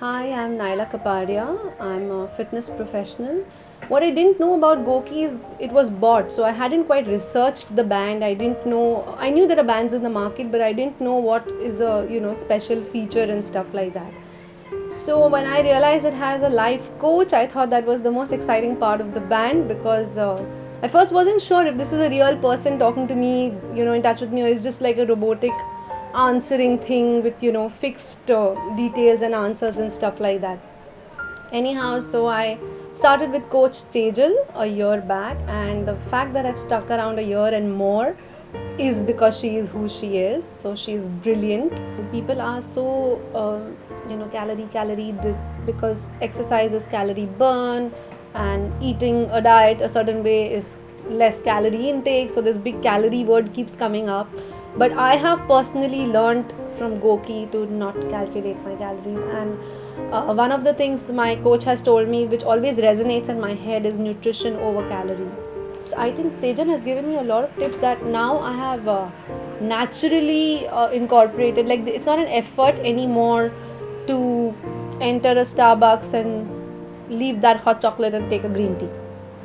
Hi, I'm Naila Kapadia. I'm a fitness professional. What I didn't know about Goki is it was bought, so I hadn't quite researched the band. I didn't know. I knew there are bands in the market, but I didn't know what is the special feature and stuff like that. So when I realized it has a life coach, I thought that was the most exciting part of the band because I first wasn't sure if this is a real person talking to me, in touch with me, or it's just like a robotic answering thing with fixed details and answers and stuff like that. Anyhow, so I started with Coach Tejal a year back, and the fact that I've stuck around a year and more is because she is who she is. So she's brilliant. People are so calorie this because exercise is calorie burn, and eating a diet a certain way is less calorie intake. So this big calorie word keeps coming up, but I have personally learned from Goki to not calculate my calories. And one of the things my coach has told me, which always resonates in my head, is nutrition over calorie. So I think Tejan has given me a lot of tips that now I have naturally incorporated. Like it's not an effort anymore to enter a Starbucks and leave that hot chocolate and take a green tea,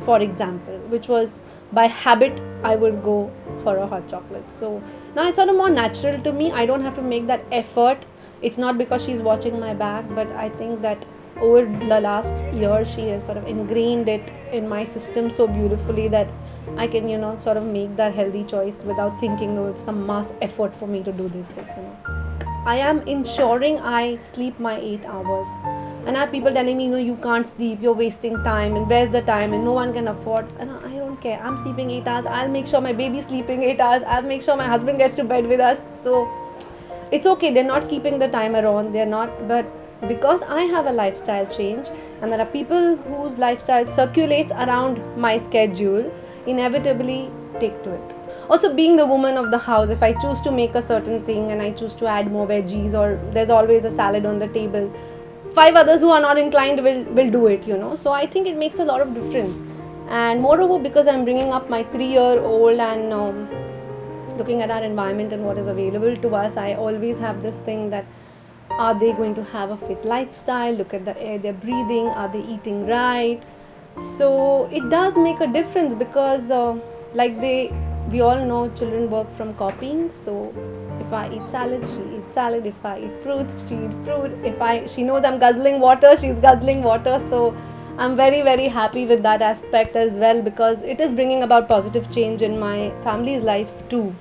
for example, which was by habit I would go for a hot chocolate. So now it's sort of more natural to me. I don't have to make that effort. It's not because she's watching my back, but I think that over the last year she has sort of ingrained it in my system so beautifully that I can sort of make that healthy choice without thinking, oh, it's some mass effort for me to do this. I am ensuring I sleep my 8 hours. And I have people telling me, you can't sleep, you're wasting time, and where's the time, and no one can afford. And I don't care. I'm sleeping 8 hours. I'll make sure my baby's sleeping 8 hours. I'll make sure my husband gets to bed with us. So it's okay. They're not keeping the timer on. They're not. But because I have a lifestyle change, and there are people whose lifestyle circulates around my schedule, inevitably take to it. Also, being the woman of the house, if I choose to make a certain thing and I choose to add more veggies, or there's always a salad on the table, five others who are not inclined will do it. So I think it makes a lot of difference. And moreover, because I'm bringing up my 3-year-old and looking at our environment and what is available to us, I always have this thing that, are they going to have a fit lifestyle? Look at the air they're breathing. Are they eating right? So it does make a difference because like we all know children work from copying. So if I eat salad, she eats salad. If I eat fruits, she eats fruit. If she knows I'm guzzling water, she's guzzling water. So I'm very very happy with that aspect as well, because it is bringing about positive change in my family's life too.